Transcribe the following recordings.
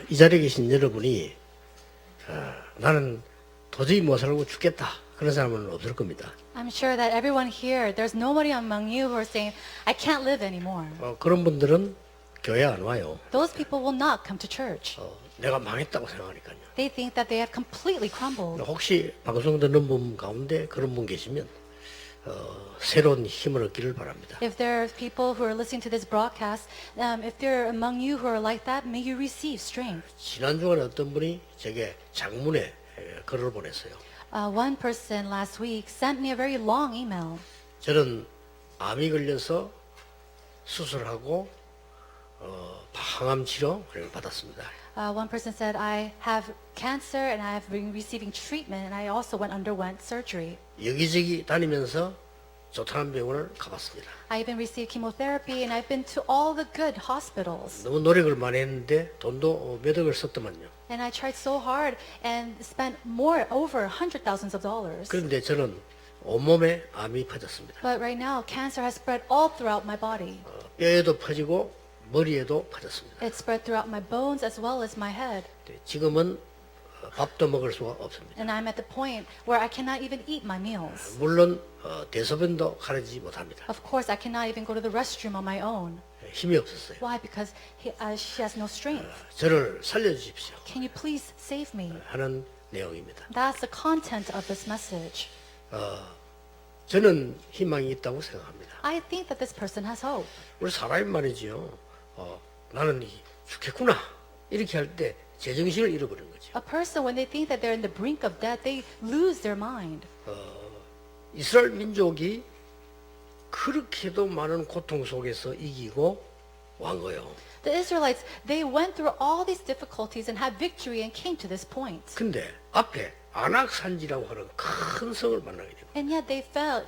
이 자리에 계신 여러분이 나는 도저히 못 살고 죽겠다. 그런 사람은 없을 겁니다. I'm sure that everyone here, there's nobody among you who are saying, I can't live anymore. 그런 분들은 교회 안 와요. Those people will not come to church. 내가 망했다고 생각하니까요. They think that they have completely crumbled. 혹시 방송 듣는 분 가운데 그런 분 계시면 새로운 힘을 얻기를 바랍니다. If there are people who are listening to this broadcast, if there are among you who are like that, may you receive strength. 지난 주간에 어떤 분이 제게 장문에 글을 보냈어요. One person last week sent me a very long email. 저는 암이 걸려서 수술하고 항암 치료를 받았습니다. One person said, I have cancer and I have been receiving treatment and I also underwent surgery. 여기저기 다니면서 좋다는 병원을 가봤습니다. I even received chemotherapy and I've been to all the good hospitals. 너무 노력을 많이 했는데 돈도 몇 억을 썼더만요. And I tried so hard and spent over hundred thousands of dollars. 그런데 저는 온몸에 암이 퍼졌습니다. But right now, cancer has spread all throughout my body. 뼈에도 퍼지고 머리에도 퍼졌습니다. It spread throughout my bones as well as my head. 지금은 밥도 먹을 수가 없습니다. And I'm at the point where I cannot even eat my meals. 물론 대소변도 가리지 못합니다. Of course, I cannot even go to the restroom on my own. 힘이 없었어요. Why? Because she has no strength. 저를 살려주십시오 Can you please save me? 하는 내용입니다. That's the content of this message. 저는 희망이 있다고 생각합니다. I think that this person has hope. 우리 사람이 말이지요. 나는 죽겠구나 이렇게 할 때 제정신을 잃어버리는 거죠. A person, when they think that they're in the brink of death, they lose their mind. 이스라엘 민족이 그렇게도 많은 고통 속에서 이기고 완 거예요. The Israelites, they went through all these difficulties and had victory and came to this point. 근데 앞에 안악산지라고 하는 큰 성을 만나게 됩니다. And yet they fell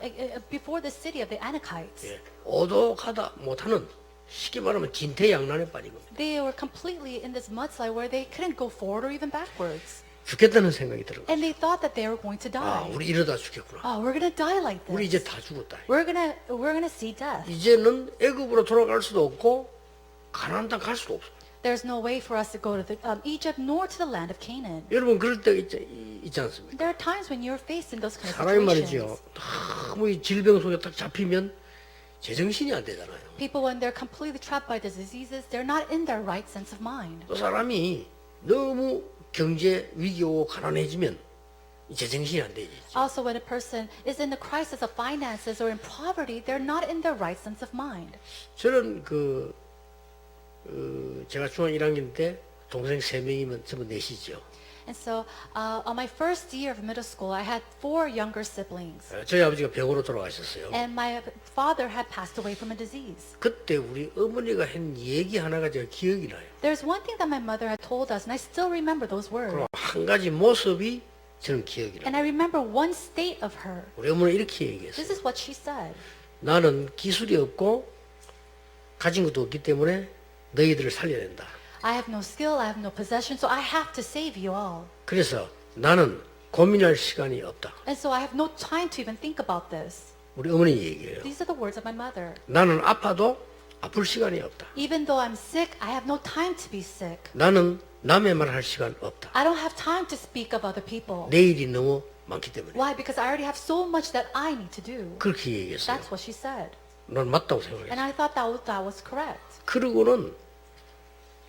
before the city of the Anakites. 예, 오도가다 못하는 쉽게 말하면 진퇴양난에 빠진 겁니다. They were completely in this mudslide where they couldn't go forward or even backwards. 죽겠다는 생각이 들어요. And they thought that they were going to die. 우리 이러다 죽겠구나. Oh, we're going to die like 우리 이제 this. 다 죽었다. We're going to see death. 이제는 애굽으로 돌아갈 수도 없고 가나안 땅 갈 수도 없어. There's no way for us to go to Egypt nor to the land of Canaan. 여러분 그럴 때 있지 않습니까? There are times when you're faced in those kind of 사람이 말이죠. situations. 너무 이 질병 속에 딱 잡히면 제정신이 안 되잖아요. People, when they're completely trapped by the diseases, they're not in their right sense of mind. 또 사람이 너무 경제 위기 오고 가난해지면 제정신이 안 되지. Also, when a person is in the crisis of finances or in poverty, they're not in their right sense of mind. 저는 제가 중학 1학년 때 동생 3명이면 전부 넷이죠. And so, on my first year of middle school, I had 4 younger siblings. 저희 아버지가 병으로 돌아가셨어요. And my father had passed away from a disease. 그때 우리 어머니가 한 얘기 하나가 제가 기억이 나요. There's one thing that my mother had told us, and I still remember those words. 그럼 한 가지 모습이 저는 기억이 나요. And I remember one state of her. 우리 어머니 이렇게 얘기했어요. This is what she said. 나는 기술이 없고 가진 것도 없기 때문에 너희들을 살려야 된다. I have no skill, I have no possession, so I have to save you all. 그래서 나는 고민할 시간이 없다. And so I have no time to even think about this. 우리 어머니 얘기예요. These are the words of my mother. 나는 아파도 아플 시간이 없다. Even though I'm sick, I have no time to be sick. 나는 남의 말 할 시간 없다. I don't have time to speak of other people. 내 일이 너무 많기 때문에. Why? Because I already have so much that I need to do. 그렇게 얘기했어요. That's what she said. 난 맞다고 And 생각했어요. I thought that was correct. 그러고는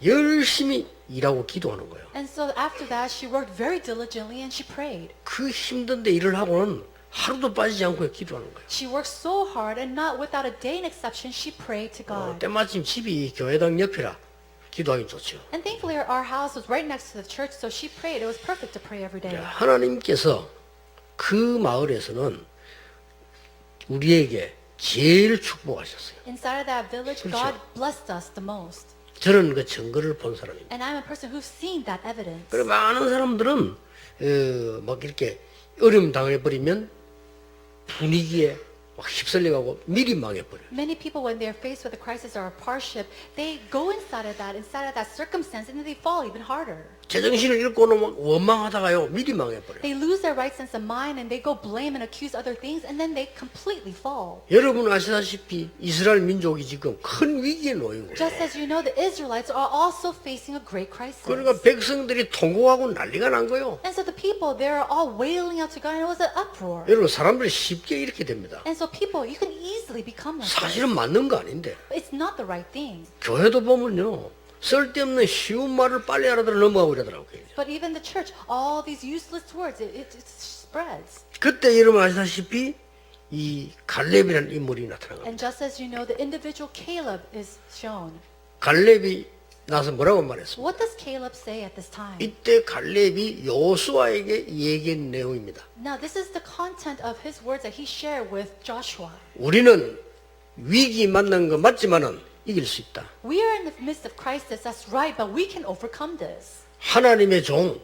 열심히 일하고 기도하는 거예요. And so after that, she worked very diligently and she prayed. 그 힘든데 일을 하고는 하루도 빠지지 않고 기도하는 거예요. She worked so hard and not without a day in exception, she prayed to God. 때마침 집이 교회당 옆이라 기도하기 좋죠. And thankfully our house was right next to the church, so she prayed. It was perfect to pray every day. 하나님께서 그 마을에서는 우리에게 제일 축복하셨어요. Inside of that village, 그렇죠. God blessed us the most. 저는 그 증거를 본 사람입니다. And I'm a person who's seen that evidence. 그리고 많은 사람들은 막 이렇게 어려움 당해버리면 분위기에 막 휩쓸려가고 미리 망해버려요. Many people, when they're faced with a crisis or a hardship, they go inside of that circumstance, and then they fall even harder. 제정신을 잃고는 막 원망하다가요 미리 망해버려요. They lose their right sense of mind, and they go blame and accuse other things, and then they completely fall. 여러분 아시다시피 이스라엘 민족이 지금 큰 위기에 놓인 거예요. Just as you know, the Israelites are also facing a great crisis. 그러니까 백성들이 통곡하고 난리가 난 거예요. And so the people, they're all wailing out to God, and it was an uproar. 여러분 사람들이 쉽게 이렇게 됩니다. And so people, you can easily become like this. 사실은 맞는 거 아닌데 But it's not the right thing. 교회도 보면요 쓸데없는 쉬운 말을 빨리 알아들어 넘어가고 이러더라고요. But even the church, all these useless words, it spreads. 그때 여러분 아시다시피 이 갈렙이라는 인물이 나타난 겁니다. And just as you know, the individual Caleb is shown. 갈렙이 나서 뭐라고 말했습니까? What does Caleb say at this time? 이때 갈렙이 여호수아에게 얘기한 내용입니다. Now, this is the content of his words that he shared with Joshua. 우리는 위기 만난 거 맞지만은 이길 수 있다. We are in the midst of crisis, that's right, but we can overcome this. 하나님의 종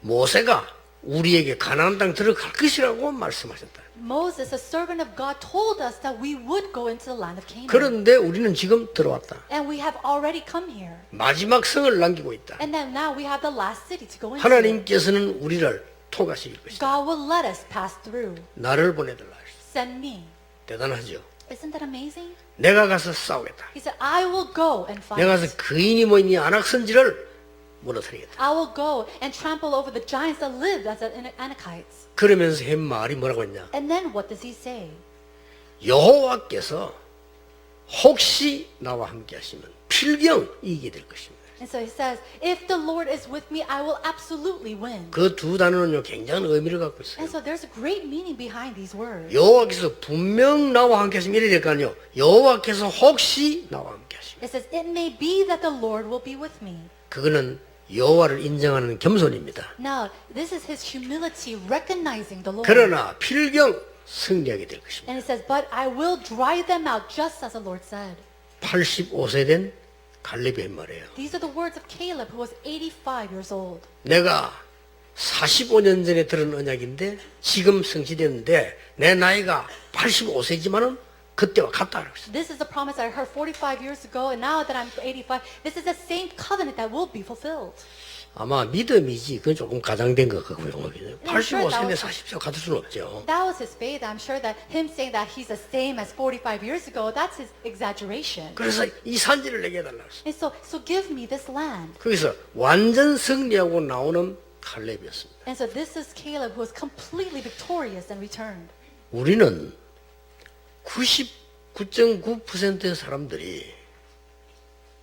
모세가 우리에게 가나안 땅 들어갈 것이라고 말씀하셨다. Moses, a servant of God, told us that we would go into the land of Canaan. 그런데 우리는 지금 들어왔다. And we have already come here. 마지막 성을 남기고 있다. And then now we have the last city to go into. 하나님께서는 우리를 통과시킬 것이다. God will let us pass through. 나를 보내달라 하셨다. Send me. 대단하죠. Isn't that amazing? 내가 가서 싸우겠다. He said, I will go and fight. 내가 가서 그인이 모인 이 안악선지를 무너뜨리겠다. I will go and trample over the giants that lived as the Anakites. 그러면서 한 말이 뭐라고 했냐? And then what does he say? 여호와께서 혹시 나와 함께 하시면 필경 이기게 될 것입니다. And so he says, if the Lord is with me, I will absolutely win. 그 두 단어는요 굉장한 의미를 갖고 있어요. And so there's a great meaning behind these words. 여호와께서 분명 나와 함께 하시면 이래 될 거 아니요. 여호와께서 혹시 나와 함께 하시면 It says, it may be that the Lord will be with me. 그거는 여호와를 인정하는 겸손입니다. Now, this is his humility, recognizing the Lord. 그러나 필경 승리하게 될 것입니다. And it says, but I will drive them out, just as the Lord said. 85세 된 갈렙이 한 말이에요. These are the words of Caleb, who was 85 years old. 내가 45년 전에 들은 언약인데 지금 성취됐는데 내 나이가 85세지만은 그때와 같다. This is the promise I heard 45 years ago, and now that I'm 85, this is the same covenant that will be fulfilled. 아마 믿음이지 그건 조금 가장된 것 같고요. I'm sure 85세인데 that was- 40세 같을 수는 없죠. That was his faith. I'm sure that him saying that he's the same as 45 years ago, that's his exaggeration. 그래서 이 산지를 내게 해달라 했어요. And so give me this land. 거기서 완전 승리하고 나오는 갈렙이었습니다. And so this is Caleb, who was completely victorious and returned. 우리는 99.9%의 사람들이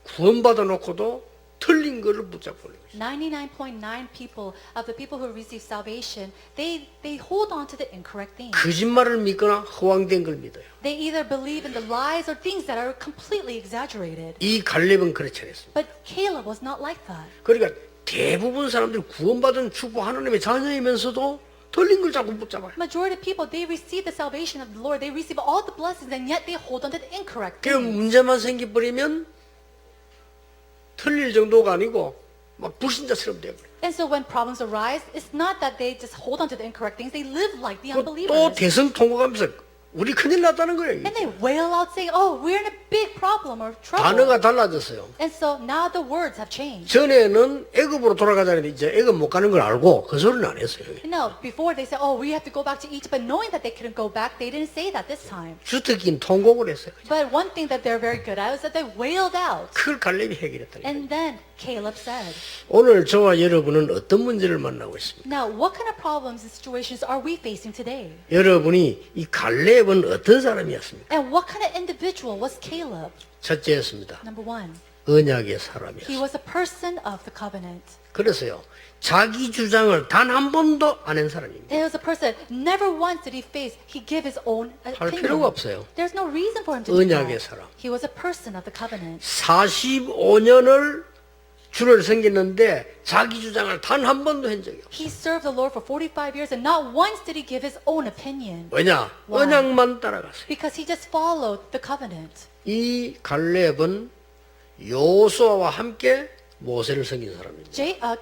구원받아 놓고도 틀린 것을 붙잡고 있는 것이죠. 99.9% people of the people who receive salvation, they hold on to the incorrect things. 거짓말을 믿거나 허황된 걸 믿어요. They either believe in the lies or things that are completely exaggerated. 이 갈렙은 그렇지 않았습니다. But Caleb was not like that. 그러니까 대부분 사람들이 구원받은 축복 하나님의 자녀이면서도 틀린 걸 자꾸 붙잡아요. Majority of people, they receive the salvation of the Lord. They receive all the blessings, and yet they hold on to the incorrect 그 things. 문제만 생겨버리면 틀릴 정도가 아니고 막 불신자처럼 되어버려요. And so when problems arise, it's not that they just hold on to the incorrect things. They live like the 또 unbelievers. 대성통곡하면서 우리 큰일 났다는 거예요. And they wail out saying, oh, we're in a big problem or trouble. 단어가 달라졌어요. And so now the words have changed. 전에는 애굽으로 돌아가자는데 이제 애굽 못 가는 걸 알고 그 소리는 안 했어요. No, before they said, oh, we have to go back to Egypt. But knowing that they couldn't go back, they didn't say that this time. 주특기는 통곡을 했어요. But one thing that they're very good at is that they wailed out. 그걸 갈렙이 해결했다니까. And then Caleb said, 오늘 저와 여러분은 어떤 문제를 만나고 있습니까? now, what kind of problems and situations are we facing today? 여러분이 이 갈렙은 어떤 사람이었습니까? And what kind of individual was Caleb? 첫째였습니다. Number one, 언약의 he 사람이었어요. was a person of the covenant. 그래서요. 자기 주장을 단 한 번도 안 한 사람입니다. And he was a person, never once did he give his own 할 opinion. 필요가 없어요. There's no reason for him to do 언약의 that. 사람. He was a person of the covenant. 45년을 주를 섬겼는데 자기 주장을 단 한 번도 한 적이 없어요. He served the Lord for 45 years and not once did he give his own opinion. 왜냐? Why? 언약만 따라갔어요. Because he just followed the covenant. 이 갈렙은 여호수아와 함께 모세를 섬긴 사람입니다.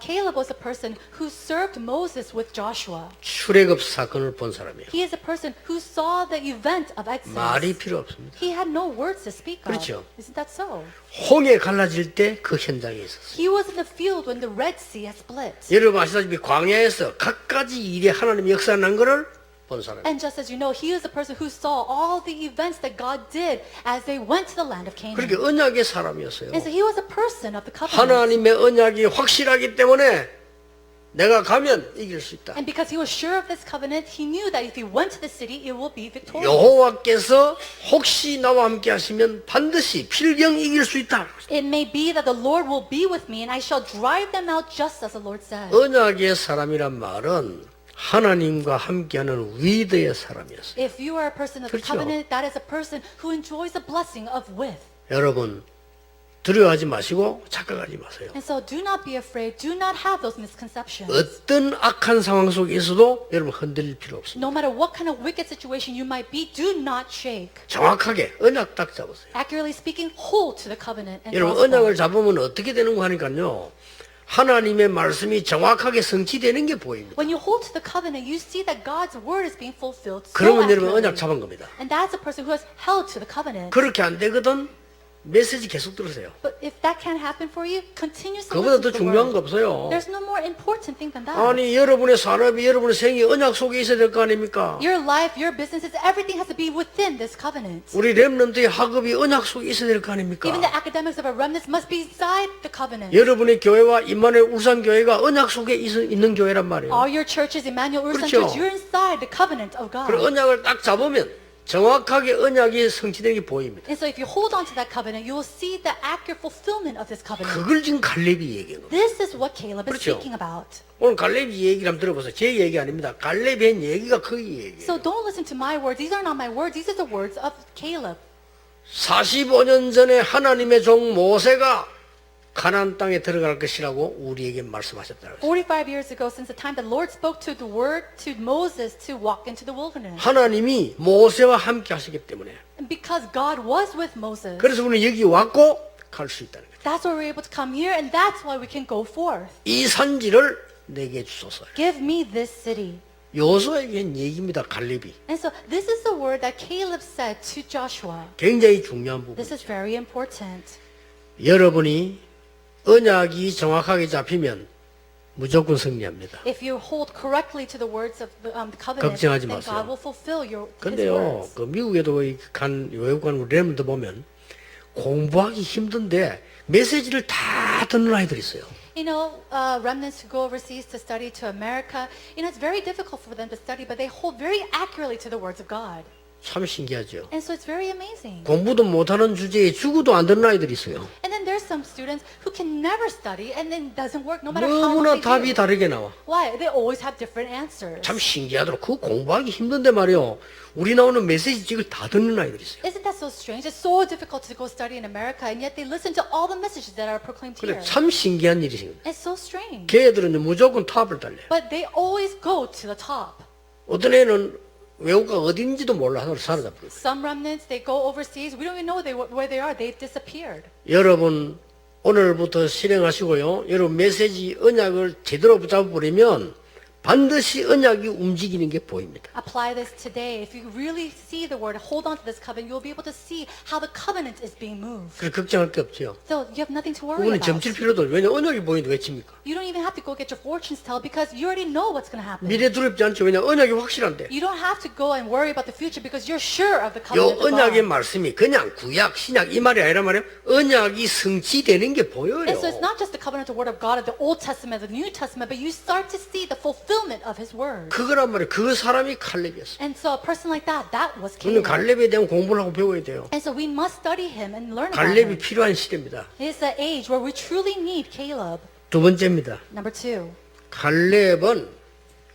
Caleb was a person who served Moses with Joshua. 출애굽 사건을 본 사람이에요. He is a person who saw the event of 말이 Exodus. 필요 없습니다. He had no words to speak of. 그렇죠. Isn't that so? 홍해 갈라질 때 그 현장에 있었어요. He was in the field when the Red Sea had split. 여러분 아시다시피 광야에서 갖가지 일에 하나님의 역사 난 거를 본 사람이에요. And just as you know, he is a person who saw all the events that God did as they went to the land of Canaan. 그렇게 언약의 사람이었어요. And so he was a person of the covenant. 하나님의 언약이 확실하기 때문에 내가 가면 이길 수 있다. And because he was sure of this covenant, he knew that if he went to the city, it will be victorious. 여호와께서 혹시 나와 함께 하시면 반드시 필경 이길 수 있다. It may be that the Lord will be with me and I shall drive them out just as the Lord said. 언약의 사람이란 말은 하나님과 함께하는 위대의 사람이었어요. If you are a person of the 그렇죠. covenant, that is a person who enjoys the blessing of with. 여러분 두려워하지 마시고 착각하지 마세요. And so do not be afraid. Do not have those misconceptions. 어떤 악한 상황 속에 있어도 여러분 흔들릴 필요 없습니다. No matter what kind of wicked situation you might be, do not shake. 정확하게 언약 딱 잡으세요. Accurately speaking, hold to the covenant and 여러분 gospel. 언약을 잡으면 어떻게 되는 거 하니까요. 하나님의 말씀이 정확하게 성취되는 게 보입니다. When you hold to the covenant, you see that God's word is being fulfilled so 그러면 여러분 accurately. 언약 잡은 겁니다. And that's a person who has held to the covenant. 그렇게 안 되거든 메시지 계속 들으세요. But if that can't happen for you, continuously 그보다 listen 더 to the 중요한 거 word. 없어요. There's no more important thing than that. 아니 여러분의 산업이 여러분의 생이 언약 속에 있어야 될 거 아닙니까? Your life, your businesses, everything has to be within this covenant. 우리 렘넌트의 학업이 언약 속에 있어야 될 거 아닙니까? Even the academics of our remnants must be inside the covenant. 여러분의 교회와 임마누엘 울산 교회가 언약 속에 있는 교회란 말이에요. All your churches, Emmanuel Ursan 그렇죠. Church, you're inside the covenant of God. 그리고 언약을 딱 잡으면 정확하게 언약이 성취되는 게 보입니다. And so if you hold on to that covenant, you will see the accurate fulfillment of this covenant. 그걸 지금 갈렙이 얘기하는 거예요. This is what Caleb is 그렇죠. speaking about. 오늘 갈렙이 얘기를 한번 들어보세요. 제 얘기 아닙니다. 갈렙이 한 얘기가 그 얘기예요. So don't listen to my words. These are not my words. These are the words of Caleb. 45년 전에 하나님의 종 모세가 가나안 땅에 들어갈 것이라고 우리에게 말씀하셨다고. 45 years ago, since the time the Lord spoke to the word to Moses to walk into the wilderness. 하나님이 모세와 함께 하시기 때문에 And because God was with Moses, 그래서 우리는 여기 왔고 갈 수 있다는 거예요. that's why we're able to come here, and that's why we can go forth. 이 산지를 내게 주소서. Give me this city. 여호수아에게 한 얘기입니다. 갈렙이. And so this is the word that Caleb said to Joshua. 굉장히 중요한 부분. This is very important. 여러분이 언약이 정확하게 잡히면 무조건 승리합니다. If you hold correctly to the words of the covenant, 걱정하지 then 마세요. God will fulfill his 근데요, words. 그 미국에도 외국 간 우리 렘들 보면 공부하기 힘든데 메시지를 다 듣는 아이들이 있어요. You know, remnants who go overseas to study to America, you know, it's very difficult for them to study, but they hold very accurately to the words of God. 참 신기하죠. And so it's very amazing. 공부도 못하는 주제에 죽어도 안 듣는 아이들이 있어요. And then there's some students who can never study and then it doesn't work no matter how 너무나 much 답이 they do. 다르게 나와. Why? They always have different answers. 참 신기하더라고. 그 공부하기 힘든데 말이요. 우리 나오는 메시지 찍을 다 듣는 아이들이 있어요. Isn't that so strange? It's so difficult to go study in America, and yet they listen to all the messages that are proclaimed 그래 here. 참 신기한 일이십니다. It's so strange. 걔들은 무조건 탑을 달려요. But they always go to the top. 어떤 애는 외국가 어딘지도 몰라 하나로 사라져버려요. Some remnants, they go overseas. We don't even know where they are. They've disappeared. 여러분 오늘부터 실행하시고요. 여러분 메시지 언약을 제대로 붙잡아버리면 반드시 언약이 움직이는 게 보입니다. Apply this today. If you really see the word, hold on to this covenant, you'll be able to see how the covenant is being moved. 그래서 걱정할 게 없죠. So you have nothing to worry 그거는 about. 점칠 필요도 없어요. 왜냐하면 언약이 보이는데 왜 칩니까? You don't even have to go get your fortunes tell because you already know what's going to happen. 미래 두렵지 않죠. 왜냐하면 언약이 확실한데. You don't have to go and worry about the future because you're sure of the 요 covenant of 언약의 God. 말씀이 그냥 구약, 신약 이 말이 아니라 말이에요. 언약이 성취되는 게 보여요. And so it's not just the covenant of the word of God of the Old Testament, the New Testament, but you start to see the fulfillment of His word. 그거란 말이에요. 그 사람이 칼렙이었어요. And so a person like that, that was 우리는 Caleb. 갈렙에 대한 공부를 하고 배워야 돼요. And so we must study him and learn about 갈렙이 him. 필요한 시대입니다. It's the age where we truly need Caleb. 두 번째입니다. Number two, 갈렙은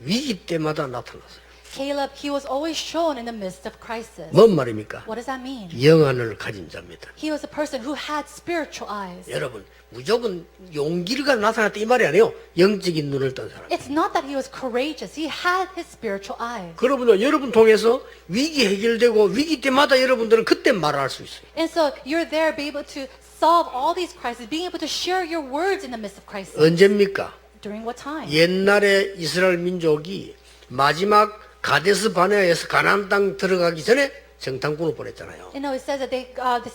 위기 때마다 나타났어요. Caleb, he was always shown in the midst of crisis. 뭔 말입니까? What does that mean? 영안을 가진 자입니다. He was a person who had spiritual eyes. 여러분 무조건 용기를 가지고 나타났다 이 말이 아니에요. 영적인 눈을 뜬 사람. It's not that he was courageous. He had his spiritual eyes. 그러면요 여러분 통해서 위기 해결되고 위기 때마다 여러분들은 그때 말할 수 있어요. And so you're there, be able to solve all these crises, being able to share your words in the midst of crisis. 언제입니까? During what time? 옛날에 이스라엘 민족이 마지막 가데스 바네아에서 가나안 땅 들어가기 전에 정탐꾼을 보냈잖아요. You know, it says that they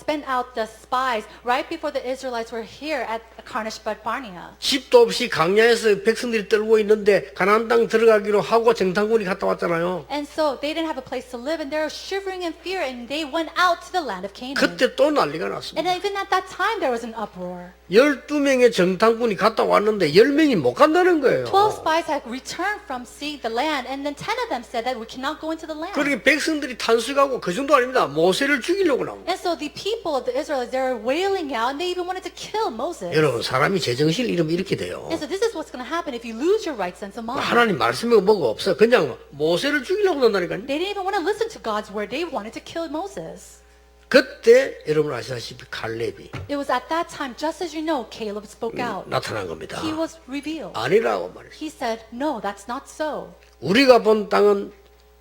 sent out the spies right before the Israelites were here at Kadesh Barnea. 집도 없이 강야에서 백성들이 떨고 있는데 가나안 땅 들어가기로 하고 정탐꾼이 갔다 왔잖아요. And so they didn't have a place to live, and they were shivering in fear, and they went out to the land of Canaan. 그때 또 난리가 And 났습니다. even at that time, there was an uproar. 12명의 정탐꾼이 갔다 왔는데 10명이 못 간다는 거예요. 12 spies had returned from seeing the land, and then 10 of them said that we cannot go into the land. 그렇게 백성들이 탄식하고 그 정도 아닙니다. 모세를 죽이려고 나옵니다. And so the people of the Israelites, they were wailing out, and they even wanted to kill Moses. 여러분 사람이 제정신을 잃으면 이렇게 돼요. And so this is what's going to happen if you lose your right sense of mind. 하나님 말씀이 뭐가 없어. 그냥 모세를 죽이려고 한다니까요. They didn't even want to listen to God's word. They wanted to kill Moses. 그때 여러분 아시다시피 갈렙이 It was at that time, just as you know, Caleb spoke out. 나타난 겁니다. He was revealed. 아니라고 말했어요. He said, no, that's not so. 우리가 본 땅은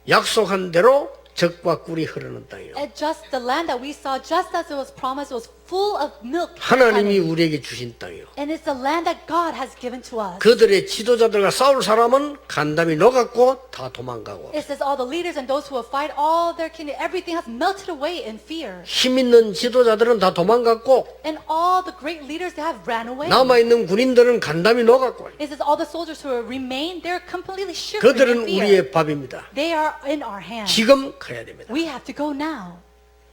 약속한 대로 적과 꿀이 흐르는 땅이요. And just the land that we saw, just as it was promised, was full of milk and 하나님이 honey. 우리에게 주신 땅이요. And it's the land that God has given to us. 그들의 지도자들과 싸울 사람은 간담이 녹았고 다 도망가고 It says all the leaders and those who will fight, all their kingdom, everything has melted away in fear. 힘 있는 지도자들은 다 도망갔고 And all the great leaders, they have ran away. 남아있는 군인들은 간담이 녹았고 It says all the soldiers who remain, they're completely shivering 그들은 in fear. 우리의 밥입니다. They are in our hands. 지금 가야 됩니다. We have to go now.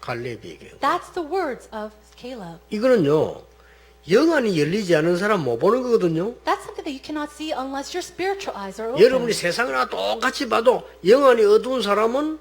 갈렙이 얘기해요. That's the words of Caleb. 이거는요 영안이 열리지 않은 사람 못 보는 거거든요. That's something that you cannot see unless your spiritual eyes are 여러분이 open. 세상이나 똑같이 봐도 영안이 어두운 사람은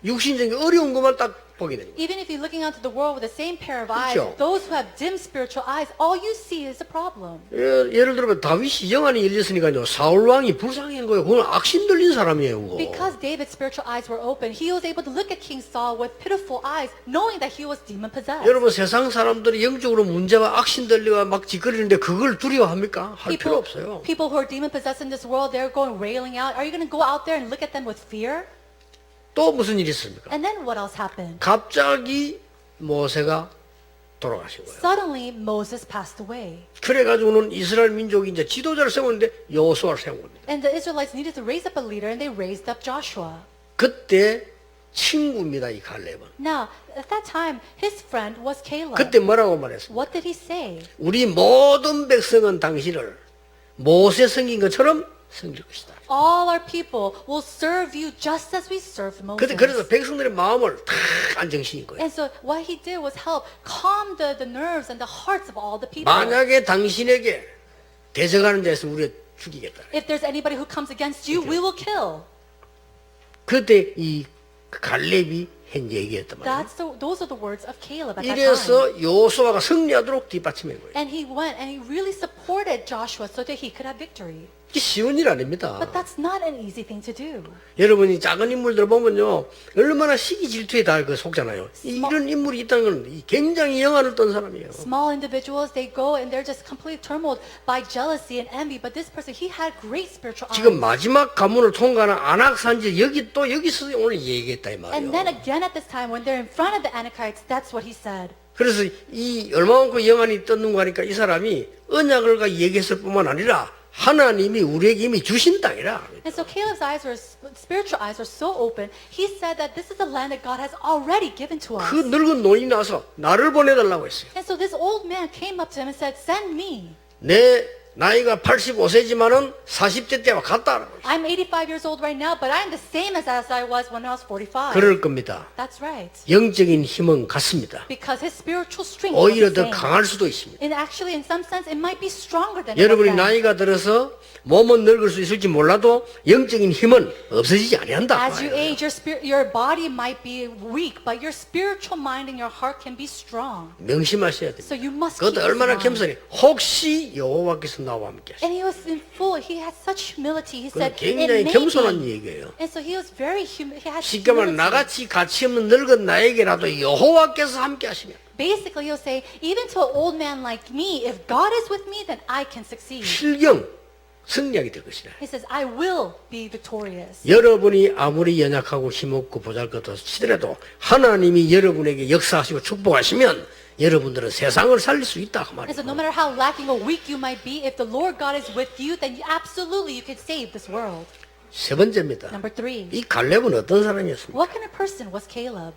육신적인 어려운 것만 딱 보게 됩니다. Even if you're looking out to the world with the same pair of eyes, 그렇죠. those who have dim spiritual eyes, all you see is a problem. 예를 들어 다윗이 영안이 열렸으니까요 사울 왕이 불쌍한 거예요. 그건 악신 들린 사람이에요. 그거. Because David's spiritual eyes were open, he was able to look at King Saul with pitiful eyes, knowing that he was demon possessed. 여러분 세상 사람들이 영적으로 문제와 악신 들리가 막 짓거리는데 그걸 두려워합니까? 할 필요 없어요. People who are demon possessed in this world, they're going railing out. Are you going to go out there and look at them with fear? 또 무슨 일이 있습니까? And then what else happened? 갑자기 모세가 돌아가신 거예요. Suddenly, Moses passed away. 그래가지고는 이스라엘 민족이 이제 지도자를 세우는데 여호수아를 세운 겁니다. And the Israelites needed to raise up a leader, and they raised up Joshua. 그때 친구입니다, 이 갈렙은. Now, at that time, his friend was Caleb. 그때 뭐라고 말했습니까? What did he say? 우리 모든 백성은 당신을 모세 섬긴 것처럼 섬길 것이다. All our people will serve you just as we served Moses. 그래서 백성들의 마음을 다 안정시킨 거예요. And so what he did was help calm the nerves and the hearts of all the people. 만약에 당신에게 대적하는 자에서 우리가 죽이겠다. If there's anybody who comes against you, we will kill. 그때 이 갈렙이 한 얘기했단 말이에요. Those are the words of Caleb at that time. 이래서 여호수아가 승리하도록 뒷받침한 거예요. And he went and he really supported Joshua so that he could have victory. 이게 쉬운 일 아닙니다. But that's not an easy thing to do. 여러분이 작은 인물들 보면요 얼마나 시기 질투에 다 그 속잖아요. 이런 인물이 있다는 건 굉장히 영안을 떤 사람이에요. Small individuals, they go and they're just completely turmoiled by jealousy and envy. But this person, he had great spiritual eyes. 지금 마지막 가문을 통과하는 안악산지 여기서 오늘 얘기했다 이 And then 말이에요. again at this time, when they're in front of the Anakites, that's what he said. 그래서 이 얼마만큼 영안이 떴는가 하니까 이 사람이 언약을 얘기했을 뿐만 아니라 하나님이 우리에게 이미 주신 땅이라. And so Caleb's spiritual eyes were so open. He said that this is the land that God has already given to us. 그 늙은 노인이 나서 나를 보내달라고 했어요. And so this old man came up to him and said, "Send me. 내 나이가 85세지만은 40대 때와 같다. I'm 85 years old right now, but I'm the same as I was when I was 45." 그럴 겁니다. That's right. 영적인 힘은 같습니다. Because his spiritual strength was 오히려 the 더 same. 강할 수도 있습니다. And actually, in some sense, it might be stronger than it was 여러분이 then. 나이가 들어서 몸은 늙을 수 있을지 몰라도 영적인 힘은 없어지지 아니한다. As you age, your body might be weak, but your spiritual mind and your heart can be strong. 명심하셔야 됩니다. So you must keep 그것도 this in 얼마나 mind. 겸손히 혹시 여호와께서 나와 함께 하시고. And he was in full, he had such humility. He said, it 굉장히 may 겸손한 be. 얘기예요. And so he was very he had 쉽게 말하면 humility. 나같이 가치 없는 늙은 나에게라도 여호와께서 함께 하시면 Basically, he'll say, even to an old man like me, if God is with me, then I can succeed. 필경 승리하게 될 것이라. He says, I will be victorious. 여러분이 아무리 연약하고 힘없고 보잘것없어 치더라도 하나님이 여러분에게 역사하시고 축복하시면 여러분들은 세상을 살릴 수 있다 그 And so 말이에요. no matter how lacking or weak you might be, if the Lord God is with you, then absolutely you can save this world. 세 번째입니다. Number 3. 이 갈렙은 어떤 사람이었습니까? What kind of person was Caleb?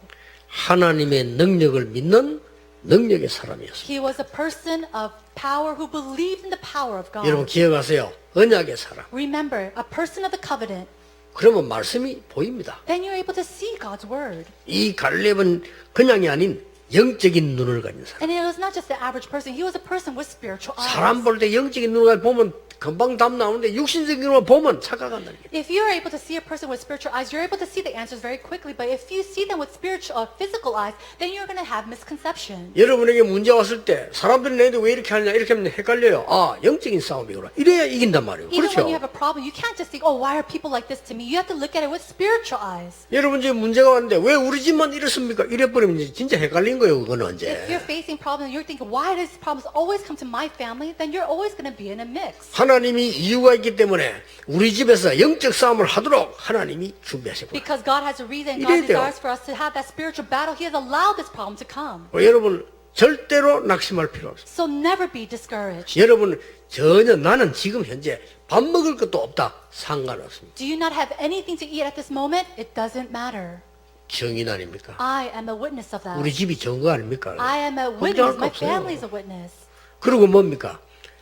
하나님의 능력을 믿는 능력의 사람이었습니다. He was a person of power who believed in the power of 여러분 God. 기억하세요. 언약의 사람. Remember, a person of the covenant, 그러면 말씀이 보입니다. then you're able to see God's word. 이 갈렙은 그냥이 아닌 영적인 눈을 가진 사람. And it was not just the average person, he was a person with spiritual 사람 eyes. 볼 때 영적인 눈을 보면 금방 답 나오는데 육신적인 눈을 보면 착각한다는 게. If you're able to see a person with spiritual eyes, you're able to see the answers very quickly. But if you see them with spiritual or physical eyes, then you're going to have misconception. 여러분에게 문제 왔을 때 사람들이 내한테 왜 이렇게 하느냐 이렇게 하면 헷갈려요. 아 영적인 싸움이구나. 이래야 이긴단 말이에요. Even when you 그렇죠? have a problem, you can't just think, oh, why are people like this to me? You have to look at it with spiritual eyes. 여러분 지금 문제가 왔는데 왜 우리 집만 이렇습니까? 이래버리면 이제 진짜 헷갈린 거예요. 그거는 If 이제. you're facing problems and you're thinking, why does problems always come to my family? Then you're always going to be in a mix. 하나님이 이유가 있기 때문에 우리 집에서 영적 싸움을 하도록 하나님이 준비하셨구나. Because God has a reason. 이래야 God 돼요. desires for us to have that spiritual battle. He has allowed this problem to come. 여러분 절대로 낙심할 필요 없어요. So never be discouraged. 여러분 전혀 나는 지금 현재 밥 먹을 것도 없다. 상관없습니다. Do you not have anything to eat at this moment? It doesn't matter. 증인 아닙니까? I am a witness of that. 우리 집이 증거 아닙니까? I am a 걱정할 witness. 거 My 없어요. family is a witness. 그리고 뭡니까?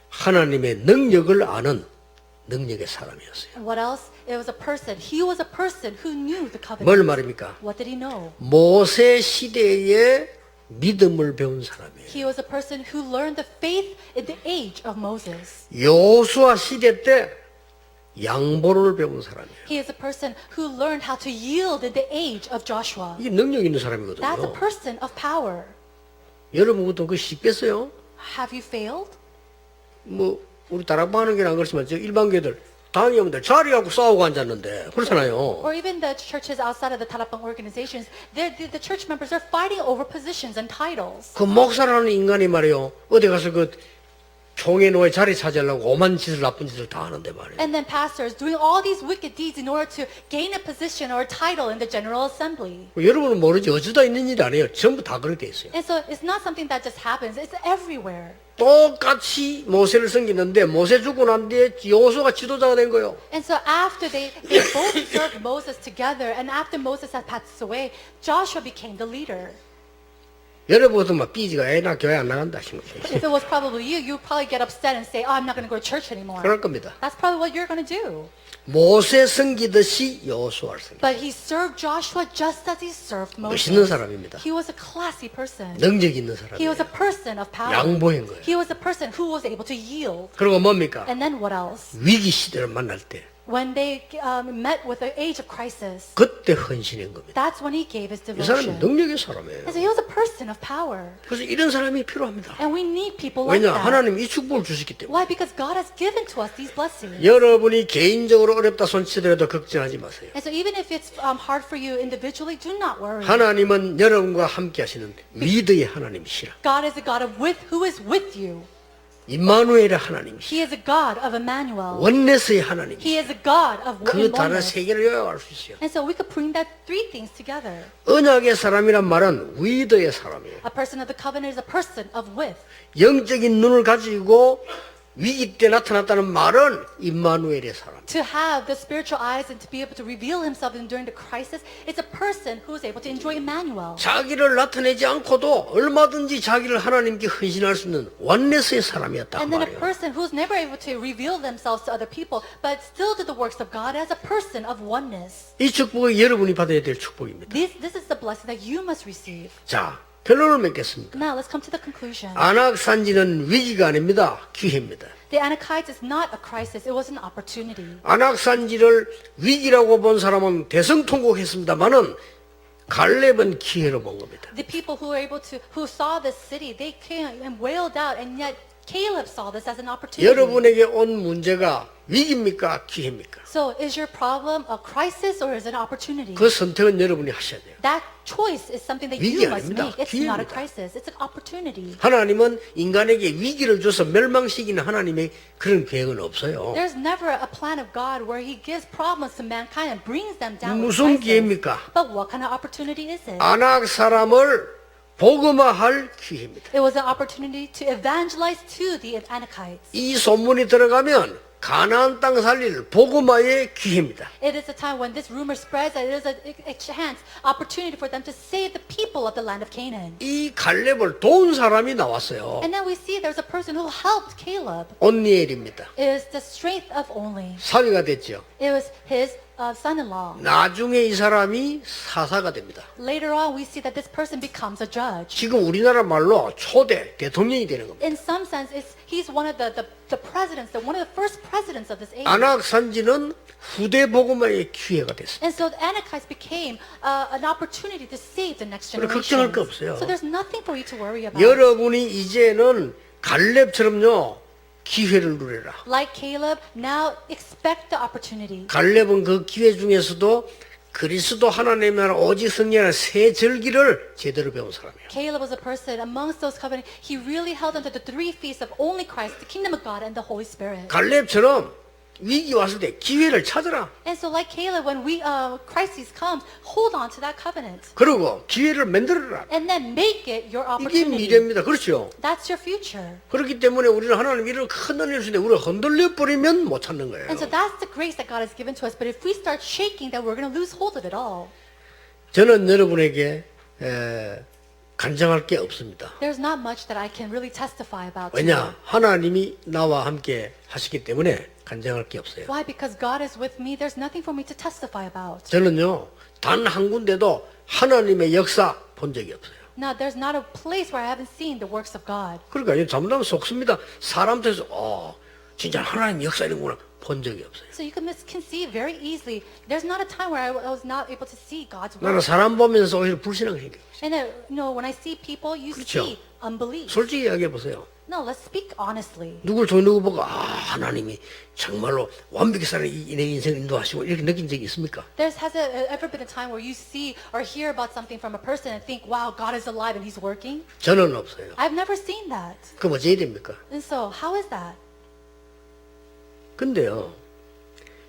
하나님의 능력을 아는 능력의 사람이었어요. And what else? It was a person. He was a person who knew the 뭘 covenant. 말입니까? What did he know? 모세 시대에 믿음을 배운 사람이에요. He was a person who learned the faith in the age of Moses. 여호수아 시대 때 양보를 배운 사람이에요. He is a person who learned how to yield in the age of Joshua. 이게 능력 있는 That's a 사람이거든요. person of power. 여러분 그것도 그 쉽겠어요? Have you failed? 뭐 우리 다락방 하는 게는 안 그렇지만 저 일반 교회들 당연히 자리하고 싸우고 앉았는데 그렇잖아요. Or even the churches outside of the Tarapang organizations, the church members are fighting over positions and titles. 그 목사라는 인간이 말이요 어디 가서 그 총회노에 자리 차지하려고 오만 짓을 나쁜 짓을 다 하는데 말이에요. And then pastors doing all these wicked deeds in order to gain a position or a title in the General Assembly. 여러분은 모르지 어쩌다 있는 일이 아니에요. 전부 다 그렇게 돼 있어요. And so it's not something that just happens. It's everywhere. 똑같이 모세를 섬기는데 모세 죽고 난 뒤에 여호수아가 지도자가 된 거예요. And so after they both served Moses together, and after Moses had passed away, Joshua became the leader. 여러분도 막 삐지가 나 교회 안 나간다 싶어요. If it was probably you, you'd probably get upset and say, oh, I'm not going to go to church anymore. 그럴 겁니다. That's probably what you're going to do. 모세 섬기듯이 여호수아를 섬기. But he served Joshua just as he served 멋있는 Moses. 사람입니다. He was a classy person. 능력 있는 He was a 사람이에요. person of power. 양보한 거예요. He was a person who was able to yield. 그리고 뭡니까? And then what else? 위기 시대를 만날 때 When they met with the age of crisis, 그때 헌신한 겁니다. that's when he gave his 이 사람은 devotion. 능력의 사람이에요. And so he was a person of power. 그래서 이런 사람이 필요합니다. And we need people like 왜냐? that. 하나님 이 축복을 주시기 때문에. Why? Because God has given to us these blessings. 여러분이 개인적으로 어렵다 손치더라도 걱정하지 마세요. And so even if it's hard for you individually, do not worry. 하나님은 여러분과 함께 하시는 리더의 하나님이시라. God is a God who is with you. 임마누엘의 하나님이시라. He is a God of Emmanuel. 원네스의 하나님이시라. He is a God of 그 단어 oneness. 세 개를 요약할 수 있어요. And so we could bring that three things together. 언약의 사람이란 말은 리더의 사람이에요. A person of the covenant is a person of with. 영적인 눈을 가지고 위기 때 나타났다는 말은 임마누엘의 사람. To have the spiritual eyes and to be able to reveal himself during the crisis, it's a person who is able to enjoy Emmanuel. 자기를 나타내지 않고도 얼마든지 자기를 하나님께 헌신할 수 있는 원네스의 사람이었다 그 And then a 말이에요. person who's never able to reveal themselves to other people, but still do the works of God as a person of oneness. 이 축복이 여러분이 받아야 될 축복입니다. This is the blessing that you must receive. 자, 결론을 맺겠습니다. Now let's come to the conclusion. 안악산지는 위기가 아닙니다. 기회입니다. The Anakites is not a crisis, it was an opportunity. 안악산지를 위기라고 본 사람은 대성통곡했습니다만은 갈렙은 기회로 본 겁니다. The people who were able to, who saw this city, they came and wailed out, and yet Caleb saw this as an opportunity. 여러분에게 온 문제가 위기입니까? 기회입니까? So is your problem a crisis or is it an opportunity? 그 선택은 여러분이 하셔야 돼요. That choice is something that 위기 you must 아닙니다. make. It's not a 기회입니다. crisis. It's an opportunity. 하나님은 인간에게 위기를 줘서 멸망시키는 하나님의 그런 계획은 없어요. There's never a plan of God where He gives problems to mankind and brings them down with 무슨 crisis. 기회입니까? But what kind of opportunity is it? 아낙 사람을 복음화할 기회입니다. It was an opportunity to evangelize to the Anakites. 이 소문이 들어가면 가나안 땅 살릴 복음화의 기회입니다. It is a time when this rumor spreads that it is a chance, opportunity for them to save the people of the land of Canaan. 이 갈렙을 도운 사람이 나왔어요. And then we see there's a person who helped Caleb. 온니엘입니다. It is the strength of only. 사위가 됐죠. It was his son-in-law. 나중에 이 사람이 사사가 됩니다. Later on, we see that this person becomes a judge. 지금 우리나라 말로 초대 대통령이 되는 겁니다. In some sense, he's one of the presidents, one of the first presidents of this age. 아낙 산지는 후대 복음화의 기회가 됐어요. And so the Anakites became an opportunity to save the next 그래, generation. 걱정할 거 없어요. So there's nothing for you to worry about. 여러분이 이제는 갈렙처럼요 기회를 누려라. Like Caleb, now expect the opportunity. 갈렙은 그 기회 중에서도 그리스도 하나님의 나라 오직 성령의 세 절기를 제대로 배운 사람이에요. Caleb was a person amongst those covenants. He really held onto the three feasts of only Christ, the kingdom of God, and the Holy Spirit. 갈렙처럼 위기 왔을 때 기회를 찾으라. And so, like Caleb, when crisis comes, hold on to that covenant, 그리고 기회를 만들어라. and then make it your 이게 opportunity. 미래입니다. 그렇죠? That's your future. 그렇기 때문에 우리는 하나님 이를 큰 은혜를 주는데 우리가 흔들려 버리면 못 찾는 거예요. And so that's the grace that God has given to us. But if we start shaking, then we're going to lose hold of it all. 저는 여러분에게 간증할 게 없습니다. There's not much that I can really testify about. 왜냐? 하나님이 나와 함께 하시기 때문에 간증할 게 없어요. Why? Because God is with me. There's nothing for me to testify about. 저는요, 단 한 군데도 하나님의 역사 본 적이 없어요. Now, there's not a place where I haven't seen the works of God. 그러니까 잘못하면 속습니다. 사람들에서 진짜 하나님 역사 이런구나 본 적이 없어요. So you can misconceive very easily. There's not a time where I was not able to see God's 나는 work. 사람 보면서 오히려 불신앙을 생겨요. And then, when I see people, you 그렇죠. see unbelief. 솔직히 이야기해 보세요. No, let's speak honestly. 누구 보고 하나님이 정말로 완벽히 사는 내 인생을 인도하시고 이렇게 느낀 적이 있습니까? Has there ever been a time where you see or hear about something from a person and think, wow, God is alive and He's working? 저는 없어요. I've never seen that. 그럼 어찌해야 됩니까? And so, how is that? 근데요,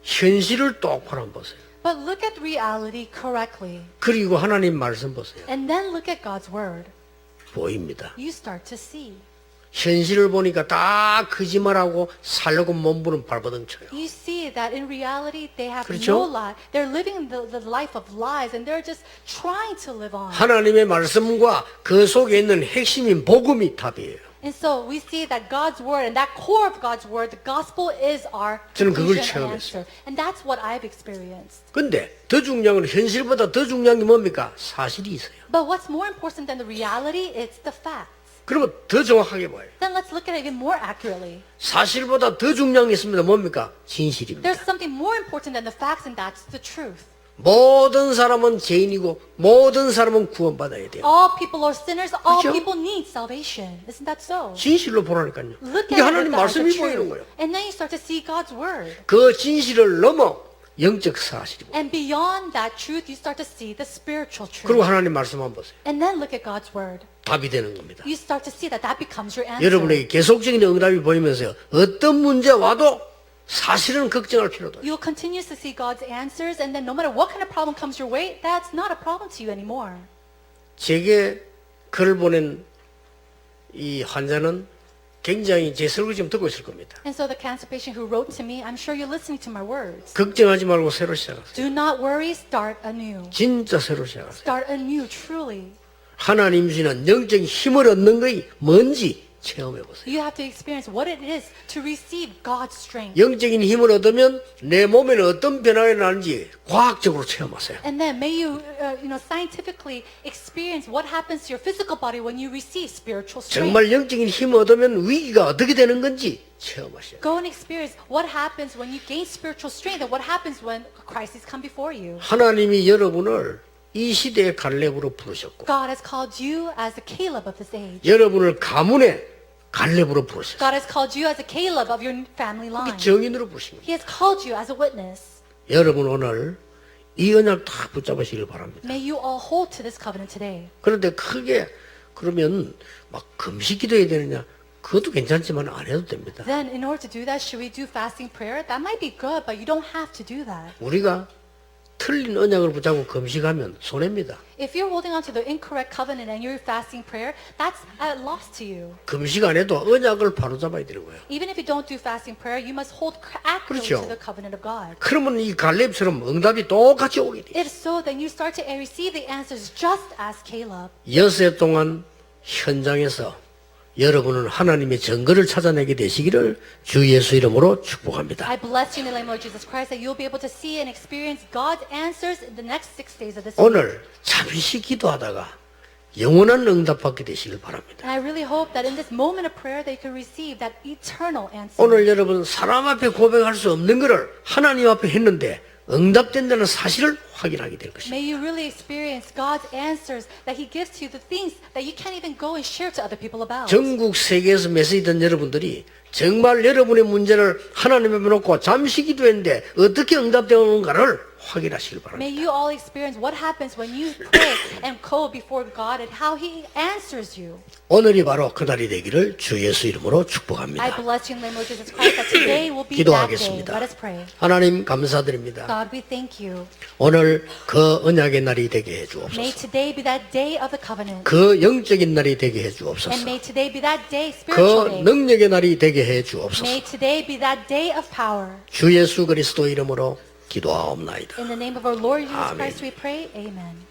현실을 똑바로 한번 보세요. But look at reality correctly. 그리고 하나님 말씀 보세요. And then look at God's word. 보입니다. You start to see. 현실을 보니까 다 거짓말하고 살려고 몸부림 발버둥 쳐요. You see that in reality they have 그렇죠? no lie. They're living the life of lies and they're just trying to live on. 하나님의 말씀과 그 속에 있는 핵심인 복음이 답이에요. And so we see that God's word and that core of God's word, the gospel is our 저는 그걸 conclusion and 체험했어요. answer. And that's what I've experienced. 근데 더 중요한 건 현실보다 더 중요한 게 뭡니까? 사실이 있어요. But what's more important than the reality? It's the facts. 그리고 더 정확하게 봐요. Then let's look at it even more accurately. 사실보다 더 중요한 게 있습니다. 뭡니까? 진실입니다. There's something more important than the facts, and that's the truth. 모든 사람은 죄인이고 모든 사람은 구원받아야 돼요. All people are sinners. All 그렇죠? people need salvation. Isn't that so? 진실로 보라니까요. Look 이게 at it 하나님 with the 말씀이 보이는 truth. 거예요. And then you start to see God's word. 그 진실을 넘어 영적 사실이고. And beyond that truth, you start to see the spiritual 그리고 truth. 하나님 말씀 한번 보세요. And then look at God's word. 답이 되는 겁니다. You start to see that that becomes your answer. 여러분에게 계속적인 응답이 보이면서요. 어떤 문제 와도 사실은 걱정할 필요도 없어요. You'll continue to see God's answers, and then no matter what kind of problem comes your way, that's not a problem to you anymore. 제게 글을 보낸 이 환자는 굉장히 제 설교 지금 듣고 있을 겁니다. And so the cancer patient who wrote to me, I'm sure you're listening to my words. 걱정하지 말고 새로 시작하세요. Do not worry, start anew. 진짜 새로 시작하세요. Start anew, truly. 하나님 주시는 영적인 힘을 얻는 것이 뭔지 체험해 보세요. You have to experience what it is to receive God's strength. 영적인 힘을 얻으면 내 몸에는 어떤 변화가 나는지 과학적으로 체험하세요. And then may you, scientifically experience what happens to your physical body when you receive spiritual strength. 정말 영적인 힘을 얻으면 위기가 어떻게 되는 건지 체험하셔요. Go and experience what happens when you gain spiritual strength and what happens when crises come before you. 하나님이 여러분을 이 시대의 갈렙으로 부르셨고 God has called you as the Caleb of this age. 여러분을 가문의 갈렙으로 부르셨어요. God has called you as a Caleb of your family line. 정인으로 부르신 거예요. He has called you as a witness. 여러분 오늘 이 언약 다 붙잡으시길 바랍니다. May you all hold to this covenant today. 그런데 크게 그러면 막 금식 기도해야 되느냐? 그것도 괜찮지만 안 해도 됩니다. Then in order to do that, should we do fasting prayer? That might be good, but you don't have to do that. 우리가 틀린 언약을 붙잡고 금식하면 손해입니다. If you're holding on to the incorrect covenant and you're fasting prayer, that's at loss to you. 금식 안 해도 언약을 바로잡아야 되는 거예요. Even if you don't do fasting prayer, you must hold accurately 그렇죠. to the covenant of God. 그러면 이 갈렙처럼 응답이 똑같이 오게 돼요. If so, then you start to receive the answers just as Caleb. 여세 동안 현장에서 여러분은 하나님의 증거를 찾아내게 되시기를 주 예수 이름으로 축복합니다. I bless you in the name of Jesus Christ that you'll be able to see and experience God's answers in the next 6 days of this week. 오늘 잠시 기도하다가 영원한 응답받게 되시길 바랍니다. And I really hope that in this moment of prayer that you can receive that eternal answer. 오늘 여러분 사람 앞에 고백할 수 없는 것을 하나님 앞에 했는데 응답된다는 사실을 확인하게 될 것입니다. May you really experience God's answers that He gives to you, the things that you can't even go and share to other people about. 전국 세계에서 메시지던 여러분들이 정말 여러분의 문제를 하나님 앞에 놓고 잠시 기도했는데 어떻게 응답되는가를 확인하시길 바랍니다. May you all experience what happens when you pray and go before God and how He answers you. 오늘이 바로 그날이 되기를 주 예수 이름으로 I 축복합니다. bless you in the name of Jesus Christ that today will be that day. 기도하겠습니다. Let us pray. 하나님 감사드립니다. God, we thank you. 오늘 그 언약의 날이 되게 May 해주옵소서. today be that day of the covenant. 그 영적인 날이 되게 And 해주옵소서. may today be that day, spiritual 그 day. 능력의 날이 되게 해주옵소서. May today be that day of power. 주 예수 그리스도 이름으로 기도하옵나이다. In the name of our Lord Jesus Amen. Christ we pray. Amen.